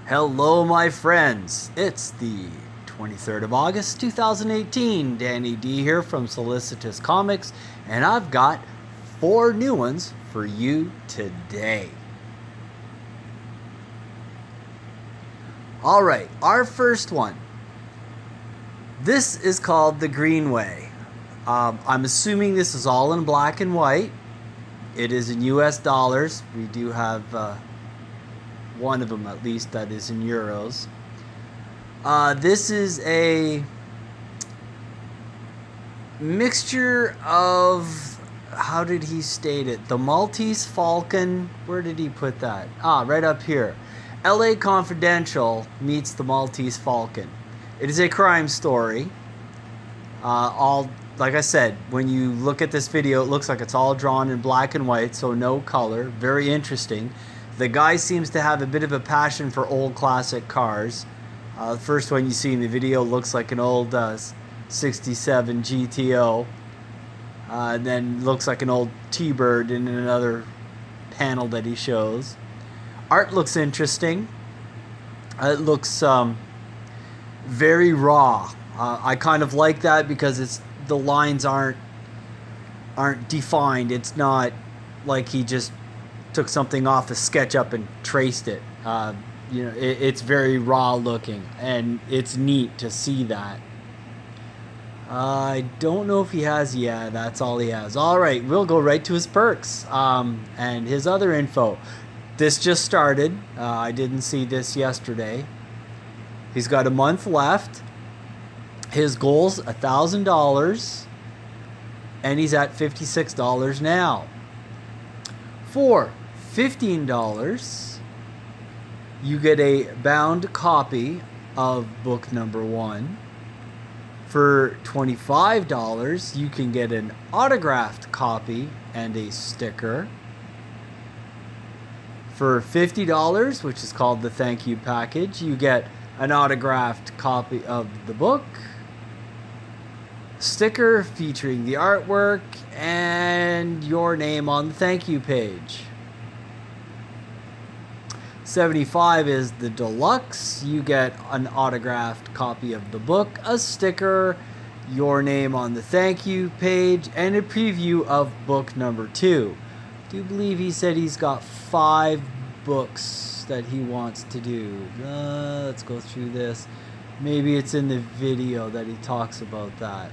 Hello, my friends. It's the 23rd of August, 2018. Danny D here from Solicitous Comics, and I've got 4 new ones for you today. Alright, our first one. This is called The Greenway. I'm assuming this is all in black and white. It is in US dollars. We do have one of them at least that is in euros. This is a mixture of, how did he state it? The Maltese Falcon. Where did he put that? Right up here. LA Confidential meets the Maltese Falcon. It is a crime story. Like I said, when you look at this video, it looks like it's all drawn in black and white, so no color. Very interesting. The guy seems to have a bit of a passion for old classic cars. The first one you see in the video looks like an old 67 GTO. And then looks like an old T-Bird in another panel that he shows. Art looks interesting. It looks very raw. I kind of like that because the lines aren't defined. It's not like he just took something off a SketchUp and traced it. It's very raw looking, and it's neat to see that. I don't know if he has. Yeah, that's all he has. All right, we'll go right to his perks and his other info. This just started. I didn't see this yesterday. He's got a month left. His goal's $1,000, and he's at $56 now. For $15, you get a bound copy of book number 1. For $25, you can get an autographed copy and a sticker. For $50, which is called the thank you package, you get an autographed copy of the book, sticker featuring the artwork, and your name on the thank you page. $75 is the deluxe. You get an autographed copy of the book, a sticker, your name on the thank you page, and a preview of book number 2. I do believe he said he's got 5 books that he wants to do. Let's go through this. Maybe it's in the video that he talks about that.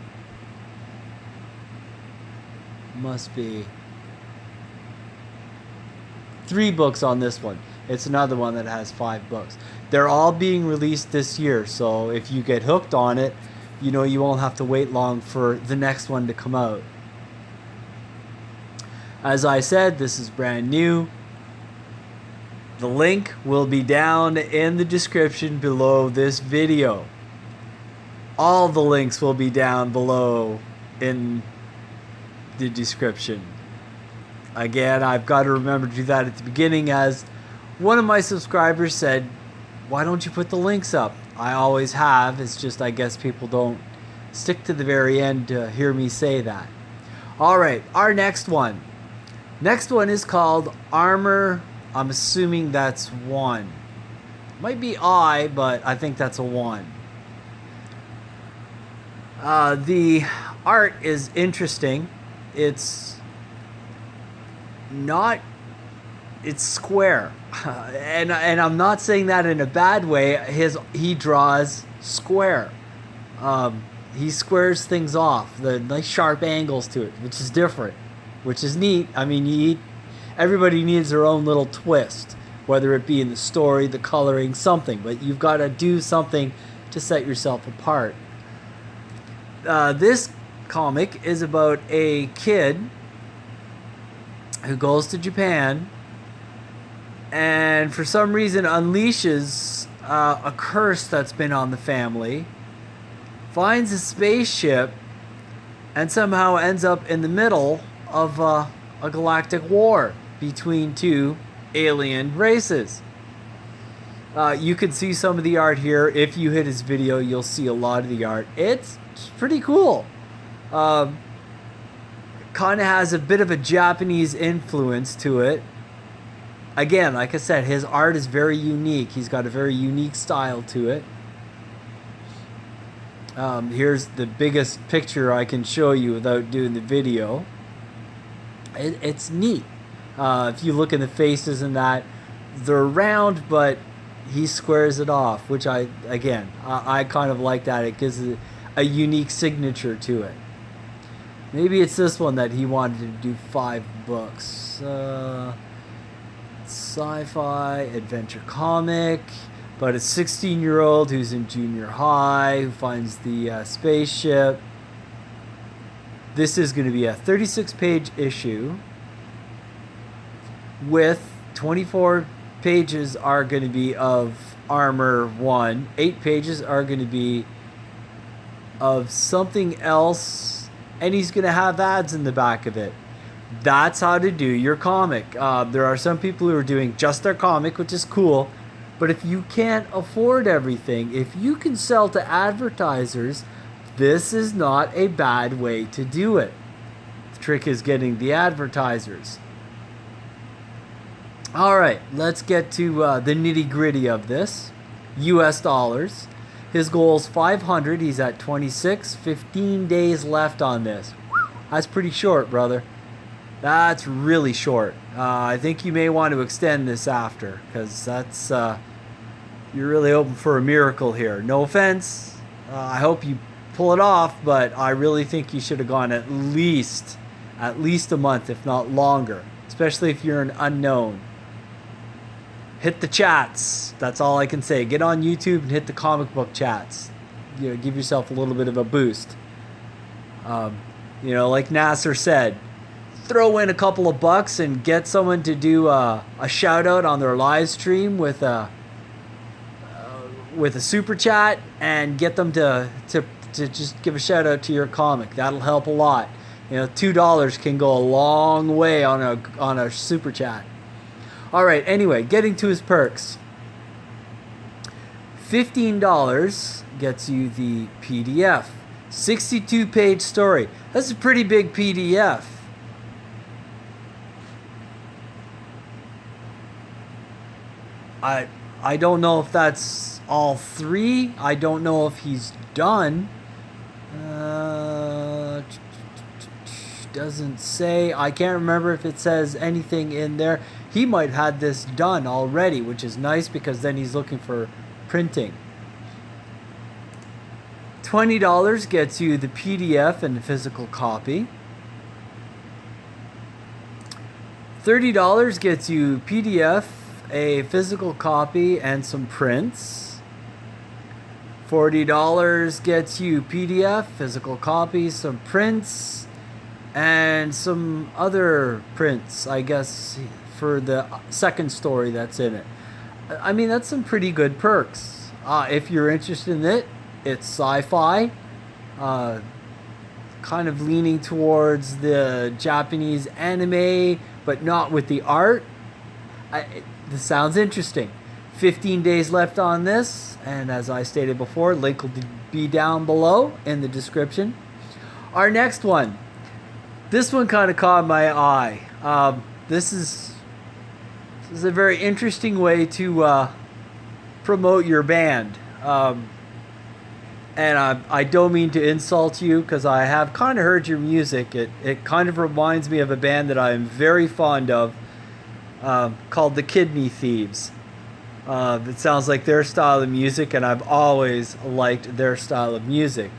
Must be 3 books on this one. It's another one that has 5 books. They're all being released this year, so if you get hooked on it, you won't have to wait long for the next one to come out. As I said, this is brand new. The link will be down in the description below this video. All the links will be down below in the description. Again, I've got to remember to do that at the beginning, as one of my subscribers said, why don't you put the links up? I always have. It's just I guess people don't stick to the very end to hear me say that. Alright, our next one. Next one is called Armor. I'm assuming that's 1. Might be I, but I think that's a 1. The art is interesting. It's square. And I'm not saying that in a bad way. He draws square. He squares things off. The nice sharp angles to it, which is different, which is neat. I mean, everybody needs their own little twist, whether it be in the story, the coloring, something. But you've got to do something to set yourself apart. This comic is about a kid who goes to Japan and for some reason unleashes a curse that's been on the family, finds a spaceship, and somehow ends up in the middle of a galactic war between 2 alien races. You can see some of the art here. If you hit his video, you'll see a lot of the art. It's pretty cool. Kind of has a bit of a Japanese influence to it. Again, like I said, his art is very unique. He's got a very unique style to it. Here's the biggest picture I can show you without doing the video. It's neat. If you look in the faces and that, they're round, but he squares it off, which I kind of like that. It gives it a unique signature to it. Maybe it's this one that he wanted to do 5 books. Sci-fi, adventure comic, but a 16-year-old who's in junior high who finds the spaceship. This is going to be a 36-page issue with 24 pages are going to be of Armor 1. 8 pages are going to be of something else, and he's going to have ads in the back of it. That's how to do your comic. There are some people who are doing just their comic, which is cool, but if you can't afford everything, if you can sell to advertisers, this is not a bad way to do it. The trick is getting the advertisers. All right, let's get to the nitty-gritty of this. US dollars. His goal is 500. He's at 26. 15 days left on this. That's pretty short, brother. That's really short. I think you may want to extend this after, because that's you're really hoping for a miracle here. No offense. I hope you pull it off, but I really think you should have gone at least a month, if not longer, especially if you're an unknown. Hit the chats. That's all I can say. Get on YouTube and hit the comic book chats. You know, give yourself a little bit of a boost. Like Nasser said, throw in a couple of bucks and get someone to do a shout out on their live stream with a super chat, and get them to just give a shout out to your comic. That'll help a lot. $2 can go a long way on a super chat. All right, anyway, getting to his perks. $15 gets you the PDF. 62-page story. That's a pretty big PDF. I don't know if that's all 3. I don't know if he's done. Doesn't say. I can't remember if it says anything in there. He might have had this done already, which is nice, because then he's looking for printing. $20 gets you the PDF and the physical copy. $30 gets you PDF, a physical copy, and some prints. $40 gets you PDF, physical copy, some prints, and some other prints, I guess, for the second story that's in it. I mean, that's some pretty good perks. If you're interested in it, it's sci-fi, kind of leaning towards the Japanese anime, but not with the art. This sounds interesting. 15 days left on this, and as I stated before, link will be down below in the description. Our next one. This one kind of caught my eye. This is a very interesting way to promote your band. And I don't mean to insult you, because I have kind of heard your music. It kind of reminds me of a band that I'm very fond of, called the Kidney Thieves. It sounds like their style of music, and I've always liked their style of music.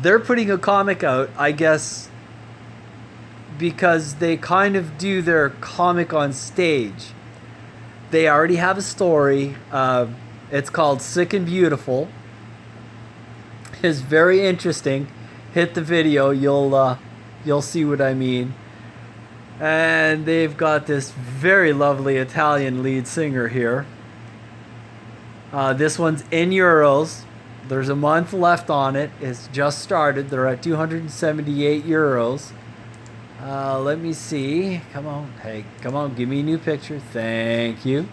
They're putting a comic out, I guess, because they kind of do their comic on stage. They already have a story. It's called Sick and Beautiful. It's very interesting. Hit the video, you'll see what I mean. And they've got this very lovely Italian lead singer here. This one's in euros. There's a month left on it. It's just started. They're at 278 euros. Let me see. Come on. Hey, come on. Give me a new picture. Thank you.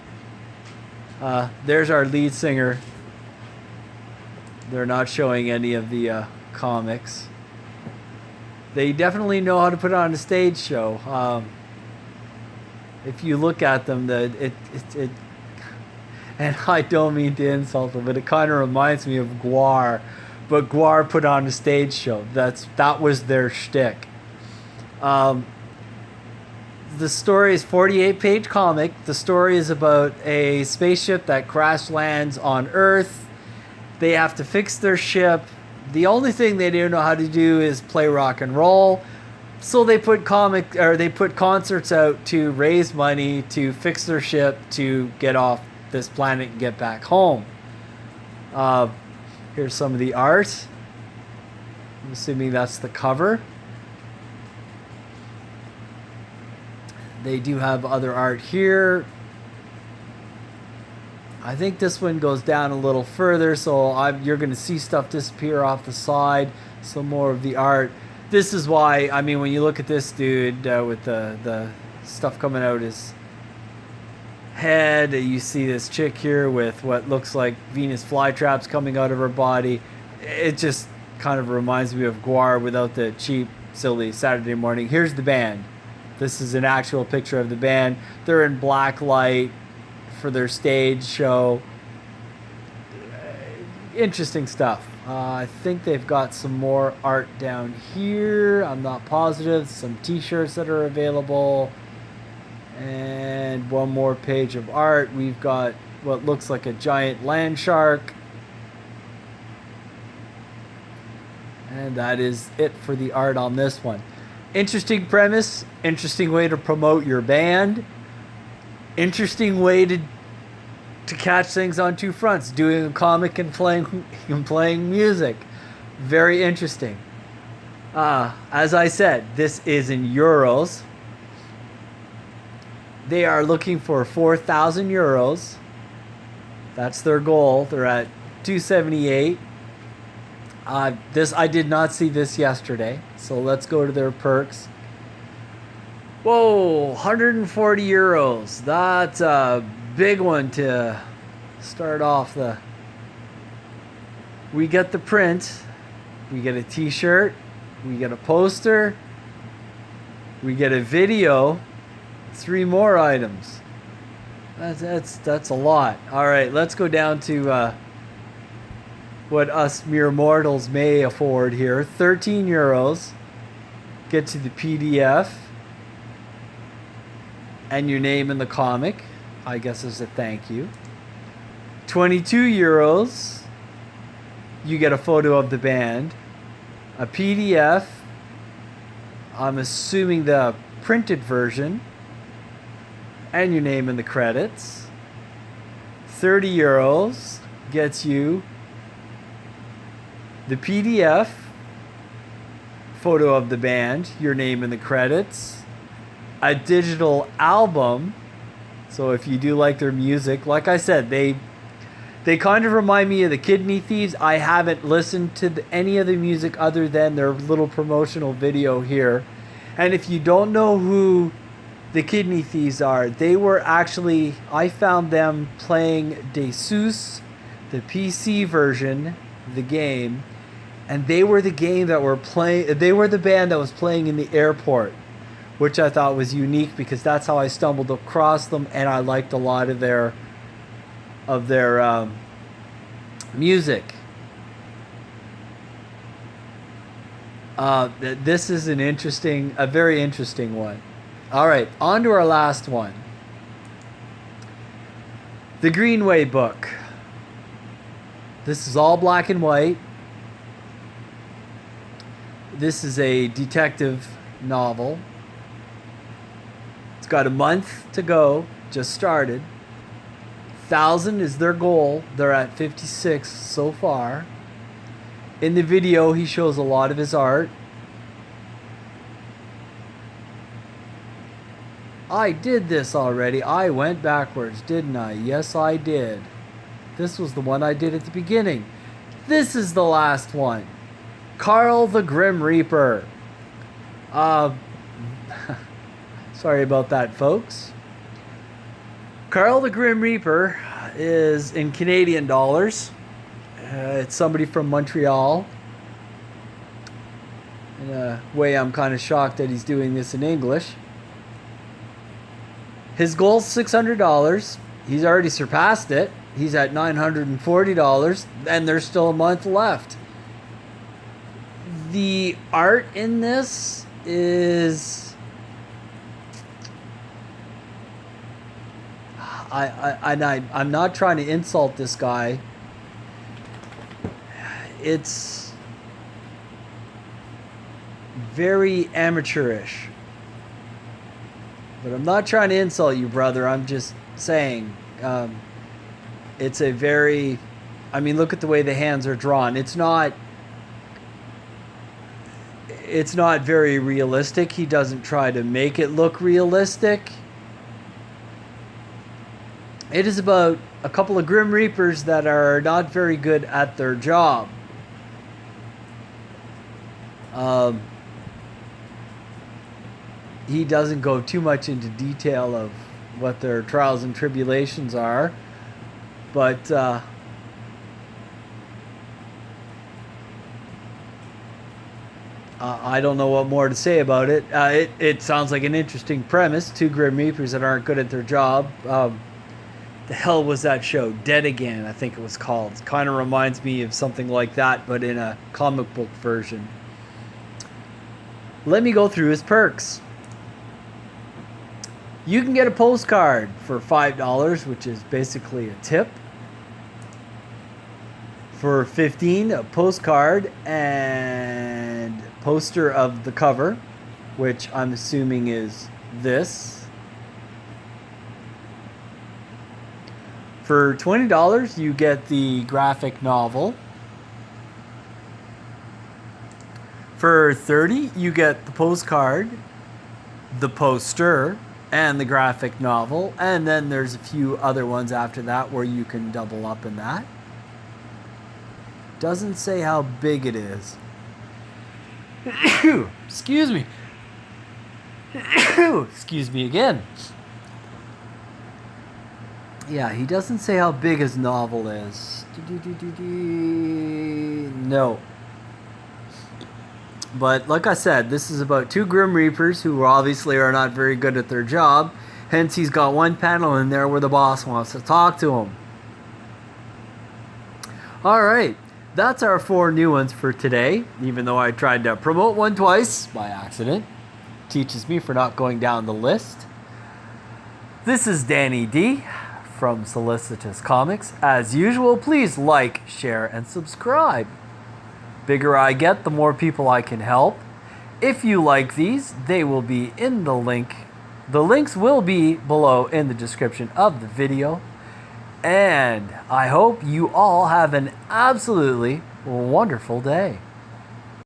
There's our lead singer. They're not showing any of the comics. They definitely know how to put on a stage show. If you look at them, it and I don't mean to insult them, but it kind of reminds me of Guar. But Guar put on a stage show. That was their shtick. The story is 48-page comic. The story is about a spaceship that crash lands on Earth. They have to fix their ship. The only thing they don't know how to do is play rock and roll. So they put concerts out to raise money to fix their ship to get off this planet and get back home. Here's some of the art. I'm assuming that's the cover. They do have other art here. I think this one goes down a little further, so you're going to see stuff disappear off the side. Some more of the art. This is why, I mean, when you look at this dude with the stuff coming out his head, you see this chick here with what looks like Venus flytraps coming out of her body. It just kind of reminds me of Guar without the cheap, silly Saturday morning. Here's the band. This is an actual picture of the band. They're in black light for their stage show. Interesting stuff. I think they've got some more art down here. I'm not positive. Some t-shirts that are available. And one more page of art. We've got what looks like a giant land shark. And that is it for the art on this one. Interesting premise. Interesting way to promote your band. Interesting way to catch things on two fronts. Doing a comic and playing music. Very interesting. As I said, this is in euros. They are looking for 4,000 euros. That's their goal. They're at 278. I did not see this yesterday, so let's go to their perks. Whoa, 140 euros. That's a big one to start off the. We get the print, we get a t-shirt, we get a poster, we get a video, 3 more items. That's a lot. All right, let's go down to what us mere mortals may afford here. 13 euros. Get to the PDF and your name in the comic, I guess, as a thank you. 22 euros. You get a photo of the band, a PDF. I'm assuming the printed version, and your name in the credits. 30 euros gets you the PDF, photo of the band, your name in the credits, a digital album. So if you do like their music, like I said, they kind of remind me of the Kidney Thieves. I haven't listened to any of the music other than their little promotional video here. And if you don't know who the Kidney Thieves are, they were actually, I found them playing Desus, the PC version of the game. And they were the game that were playing. They were the band that was playing in the airport, which I thought was unique because that's how I stumbled across them, and I liked a lot of their music. This is a very interesting one. All right, on to our last one. The Greenway book. This is all black and white. This is a detective novel. It's got a month to go, just started. 1,000 is their goal. They're at 56 so far. In the video, he shows a lot of his art. I did this already. I went backwards, didn't I? Yes, I did. This was the one I did at the beginning. This is the last one. Carl the Grim Reaper. Sorry about that, folks. Carl the Grim Reaper is in Canadian dollars. It's somebody from Montreal. In a way, I'm kind of shocked that he's doing this in English. His goal's $600. He's already surpassed it. He's at $940, and there's still a month left. The art in this is... I'm not trying to insult this guy. It's very amateurish. But I'm not trying to insult you, brother. I'm just saying, it's a very... I mean, look at the way the hands are drawn. It's not very realistic. He doesn't try to make it look realistic. It is about a couple of Grim Reapers that are not very good at their job. He doesn't go too much into detail of what their trials and tribulations are, but I don't know what more to say about it. It sounds like an interesting premise. Two Grim Reapers that aren't good at their job. The hell was that show? Dead Again, I think it was called. It kind of reminds me of something like that, but in a comic book version. Let me go through his perks. You can get a postcard for $5, which is basically a tip. For $15, a postcard and poster of the cover, which I'm assuming is this. For $20, you get the graphic novel. For $30, you get the postcard, the poster, and the graphic novel. And then there's a few other ones after that where you can double up in that. Doesn't say how big it is. Excuse me. Excuse me again. Yeah, he doesn't say how big his novel is. No. But like I said, this is about two Grim Reapers who obviously are not very good at their job. Hence, he's got one panel in there where the boss wants to talk to him. Alright, that's our 4 new ones for today. Even though I tried to promote one twice by accident. Teaches me for not going down the list. This is Danny D from Solicitous Comics. As usual, please like, share, and subscribe. Bigger I get, the more people I can help. If you like these, they will be in the link. The links will be below in the description of the video. And I hope you all have an absolutely wonderful day.